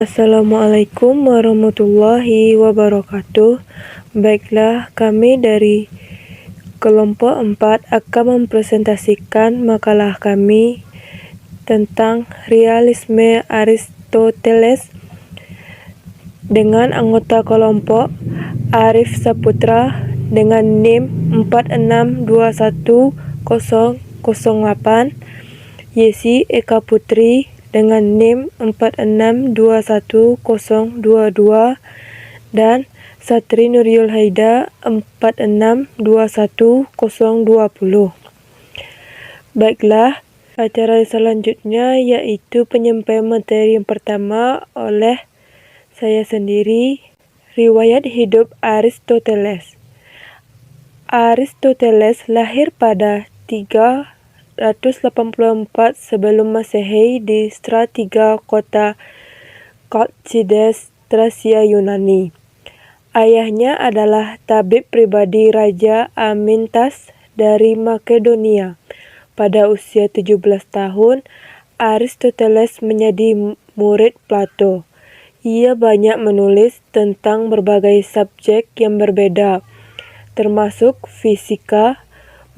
Assalamualaikum warahmatullahi wabarakatuh. Baiklah, kami dari kelompok 4 akan mempresentasikan makalah kami tentang realisme Aristoteles dengan anggota kelompok Arif Saputra dengan NIM 46210008, Yesi Eka Putri dengan NIM 46210022, dan Satri Nurul Haida 46210020. Baiklah, acara selanjutnya yaitu penyampaian materi yang pertama oleh saya sendiri, riwayat hidup Aristoteles. Aristoteles lahir pada 384 sebelum Masehi di Stratiga, kota Kalkides, Tracia, Yunani. Ayahnya adalah tabib pribadi Raja Amintas dari Makedonia. Pada usia 17 tahun, Aristoteles menjadi murid Plato. Ia banyak menulis tentang berbagai subjek yang berbeda, termasuk fisika,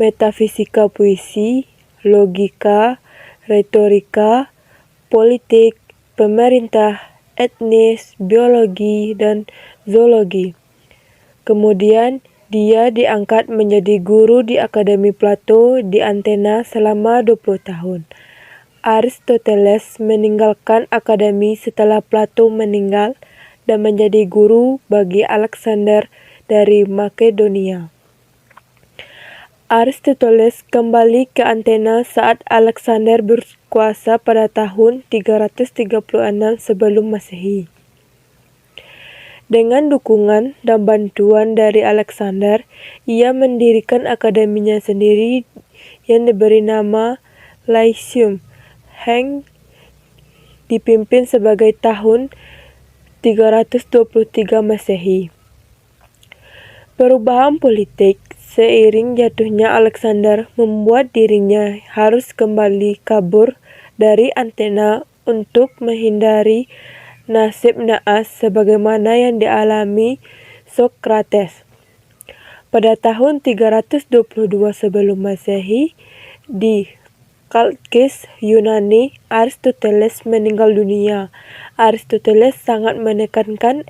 metafisika puisi, logika, retorika, politik, pemerintah, etnis, biologi, dan zoologi. Kemudian, dia diangkat menjadi guru di Akademi Plato di Athena selama 20 tahun. Aristoteles meninggalkan akademi setelah Plato meninggal dan menjadi guru bagi Alexander dari Makedonia. Aristoteles kembali ke Athena saat Alexander berkuasa pada tahun 336 sebelum Masehi. Dengan dukungan dan bantuan dari Alexander, ia mendirikan akademinya sendiri yang diberi nama Lyceum, yang dipimpin sebagai tahun 323 Masehi. Perubahan politik seiring jatuhnya Alexander membuat dirinya harus kembali kabur dari Athena untuk menghindari nasib naas sebagaimana yang dialami Socrates. Pada tahun 322 sebelum Masehi, di Kalkis, Yunani, Aristoteles meninggal dunia. Aristoteles sangat menekankan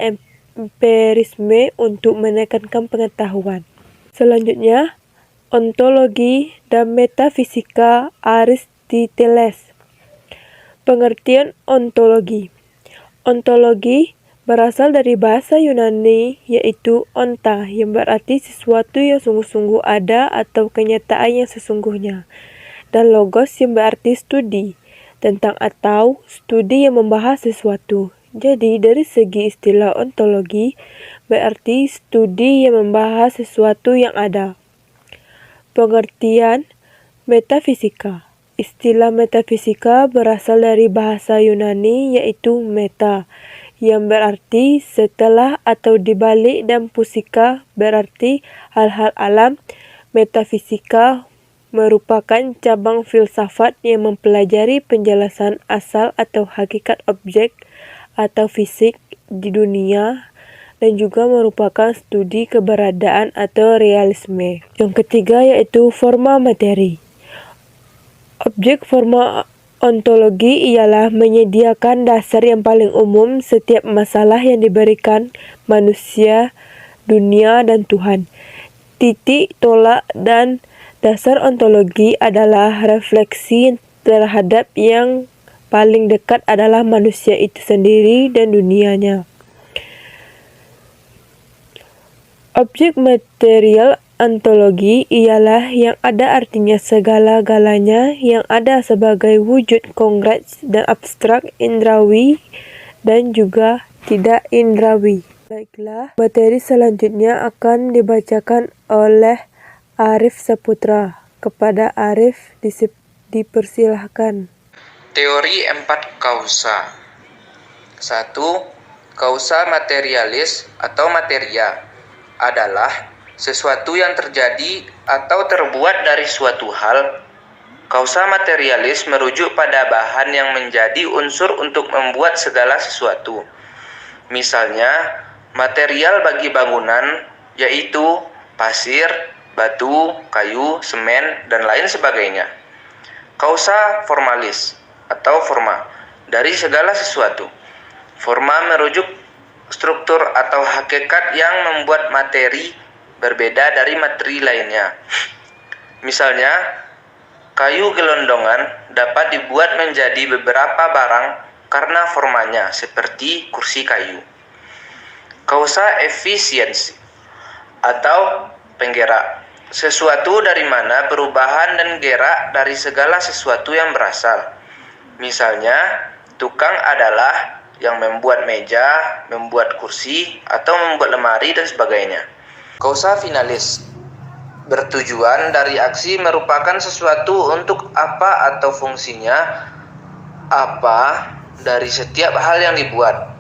empirisme untuk menekankan pengetahuan. Selanjutnya, ontologi dan metafisika Aristoteles. Pengertian ontologi. Ontologi berasal dari bahasa Yunani yaitu onta, yang berarti sesuatu yang sungguh-sungguh ada atau kenyataan yang sesungguhnya, dan logos yang berarti studi tentang atau studi yang membahas sesuatu. Jadi dari segi istilah ontologi berarti studi yang membahas sesuatu yang ada. Pengertian metafisika. Istilah metafisika berasal dari bahasa Yunani yaitu meta, yang berarti setelah atau dibalik, dan pusika berarti hal-hal alam. Metafisika merupakan cabang filsafat yang mempelajari penjelasan asal atau hakikat objek atau fisik di dunia, dan juga merupakan studi keberadaan atau realisme. Yang ketiga yaitu forma materi. Objek forma ontologi ialah menyediakan dasar yang paling umum setiap masalah yang diberikan manusia, dunia, dan Tuhan. Titik tolak dan dasar ontologi adalah refleksi terhadap yang paling dekat adalah manusia itu sendiri dan dunianya. Objek material ontologi ialah yang ada artinya segala-galanya yang ada sebagai wujud konkret dan abstrak, indrawi dan juga tidak indrawi. Baiklah, materi selanjutnya akan dibacakan oleh Arif Saputra. Kepada Arif dipersilahkan. Teori 4 kausa. 1. Kausa materialis atau materia adalah sesuatu yang terjadi atau terbuat dari suatu hal Kausa materialis merujuk pada bahan yang menjadi unsur untuk membuat segala sesuatu. Misalnya, material bagi bangunan yaitu pasir, batu, kayu, semen, dan lain sebagainya. Kausa formalis atau forma, dari segala sesuatu. Forma merujuk struktur atau hakikat yang membuat materi berbeda dari materi lainnya. Misalnya, kayu gelondongan dapat dibuat menjadi beberapa barang karena formanya, seperti kursi kayu. Kausa efisiensi atau penggerak, sesuatu dari mana perubahan dan gerak dari segala sesuatu yang berasal. Misalnya, tukang adalah yang membuat meja, membuat kursi, atau membuat lemari, dan sebagainya. Kausa finalis, bertujuan dari aksi merupakan sesuatu untuk apa atau fungsinya apa dari setiap hal yang dibuat.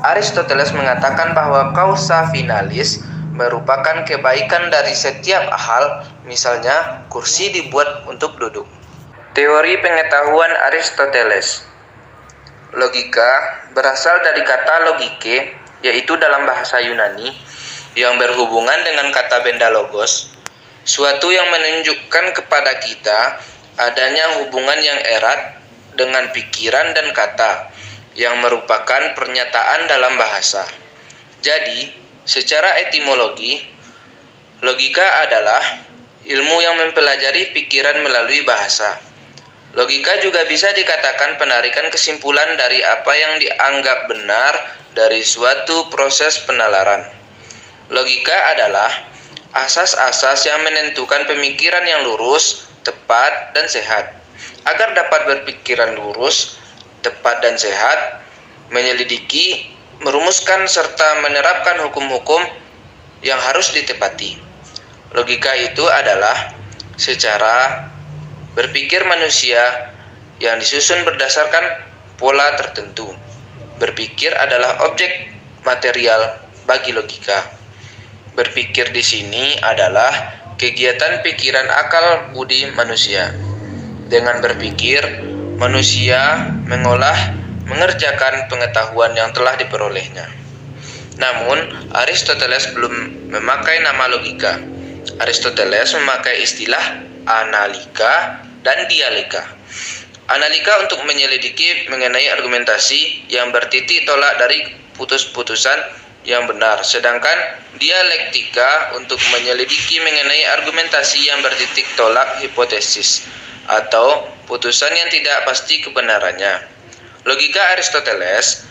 Aristoteles mengatakan bahwa kausa finalis merupakan kebaikan dari setiap hal, misalnya kursi dibuat untuk duduk. Teori pengetahuan Aristoteles. Logika berasal dari kata logike, yaitu dalam bahasa Yunani, yang berhubungan dengan kata benda logos, suatu yang menunjukkan kepada kita adanya hubungan yang erat dengan pikiran dan kata, yang merupakan pernyataan dalam bahasa. Jadi, secara etimologi, logika adalah ilmu yang mempelajari pikiran melalui bahasa. Logika juga bisa dikatakan penarikan kesimpulan dari apa yang dianggap benar dari suatu proses penalaran. Logika adalah asas-asas yang menentukan pemikiran yang lurus, tepat, dan sehat. Agar dapat berpikiran lurus, tepat, dan sehat, menyelidiki, merumuskan, serta menerapkan hukum-hukum yang harus ditepati. Logika itu adalah secara berpikir manusia yang disusun berdasarkan pola tertentu. Berpikir adalah objek material bagi logika. Berpikir di sini adalah kegiatan pikiran akal budi manusia. Dengan berpikir, manusia mengerjakan pengetahuan yang telah diperolehnya. Namun, Aristoteles belum memakai nama logika. Aristoteles memakai istilah analika dan dialeka. Analika untuk menyelidiki mengenai argumentasi yang bertitik tolak dari putus-putusan yang benar, sedangkan dialektika untuk menyelidiki mengenai argumentasi yang bertitik tolak hipotesis atau putusan yang tidak pasti kebenarannya. Logika Aristoteles,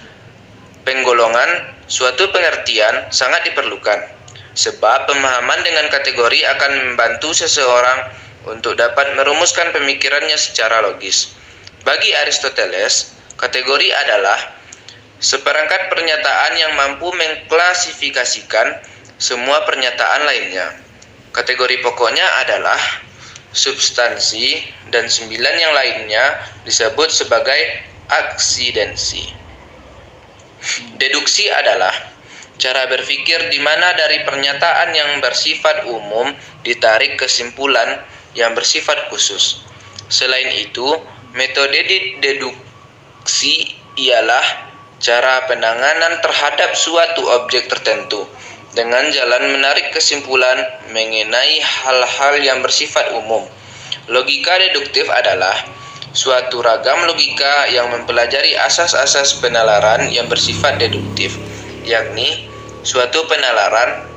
penggolongan suatu pengertian sangat diperlukan, sebab pemahaman dengan kategori akan membantu seseorang untuk dapat merumuskan pemikirannya secara logis. Bagi Aristoteles, kategori adalah seperangkat pernyataan yang mampu mengklasifikasikan semua pernyataan lainnya. Kategori pokoknya adalah substansi, dan 9 yang lainnya disebut sebagai aksidensi. Deduksi adalah cara berpikir di mana dari pernyataan yang bersifat umum ditarik kesimpulan yang bersifat khusus. Selain itu, metode deduksi ialah cara penanganan terhadap suatu objek tertentu dengan jalan menarik kesimpulan mengenai hal-hal yang bersifat umum. Logika deduktif adalah suatu ragam logika yang mempelajari asas-asas penalaran yang bersifat deduktif, yakni suatu penalaran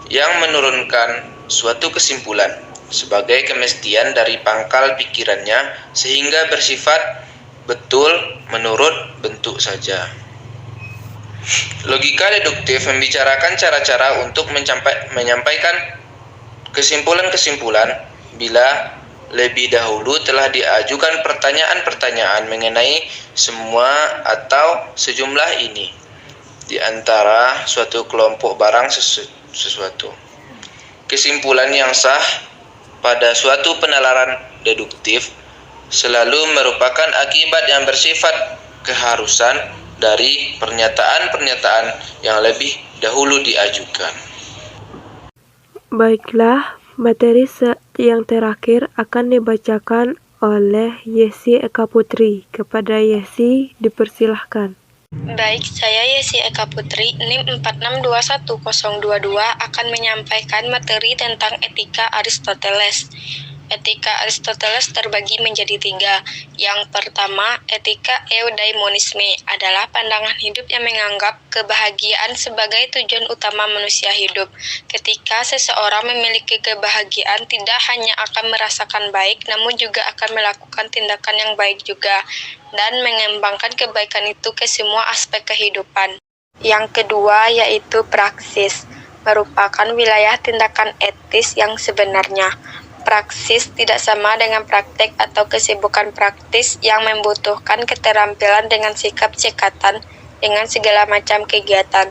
yang menurunkan suatu kesimpulan sebagai kemestian dari pangkal pikirannya sehingga bersifat betul menurut bentuk saja. Logika deduktif membicarakan cara-cara untuk menyampaikan kesimpulan-kesimpulan bila lebih dahulu telah diajukan pertanyaan-pertanyaan mengenai semua atau sejumlah ini di antara suatu kelompok barang sesuatu. Kesimpulan yang sah pada suatu penalaran deduktif selalu merupakan akibat yang bersifat keharusan dari pernyataan-pernyataan yang lebih dahulu diajukan. Baiklah, materi yang terakhir akan dibacakan oleh Yesi Eka Putri. Kepada Yesi, dipersilahkan. Baik, saya Yesi Eka Putri, NIM 46211022 akan menyampaikan materi tentang etika Aristoteles. Etika Aristoteles terbagi menjadi 3. Yang pertama, etika eudaimonisme adalah pandangan hidup yang menganggap kebahagiaan sebagai tujuan utama manusia hidup. Ketika seseorang memiliki kebahagiaan, tidak hanya akan merasakan baik, namun juga akan melakukan tindakan yang baik juga, dan mengembangkan kebaikan itu ke semua aspek kehidupan. Yang kedua yaitu praksis, merupakan wilayah tindakan etis yang sebenarnya. Praksis tidak sama dengan praktek atau kesibukan praktis yang membutuhkan keterampilan dengan sikap cekatan dengan segala macam kegiatan.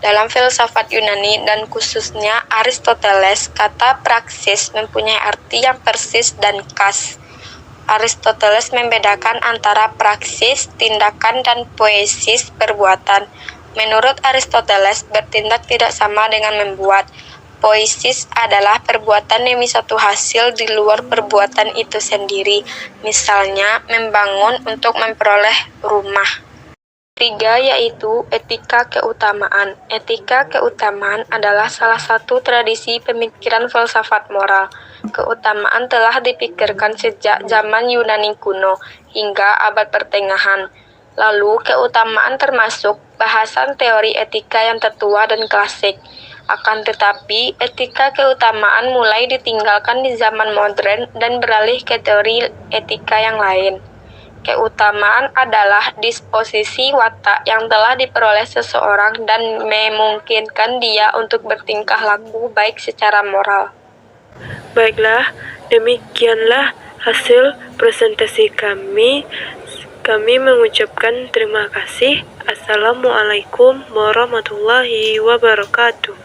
Dalam filsafat Yunani dan khususnya Aristoteles, kata praksis mempunyai arti yang persis dan khas. Aristoteles membedakan antara praksis, tindakan, dan poiesis, perbuatan. Menurut Aristoteles, bertindak tidak sama dengan membuat. Poiesis adalah perbuatan demi satu hasil di luar perbuatan itu sendiri, misalnya membangun untuk memperoleh rumah. 3 yaitu etika keutamaan. Etika keutamaan adalah salah satu tradisi pemikiran filsafat moral. Keutamaan telah dipikirkan sejak zaman Yunani kuno hingga abad pertengahan. Lalu keutamaan termasuk bahasan teori etika yang tertua dan klasik. Akan tetapi, etika keutamaan mulai ditinggalkan di zaman modern dan beralih ke teori etika yang lain. Keutamaan adalah disposisi watak yang telah diperoleh seseorang dan memungkinkan dia untuk bertingkah laku baik secara moral. Baiklah, demikianlah hasil presentasi kami. Kami mengucapkan terima kasih. Assalamualaikum warahmatullahi wabarakatuh.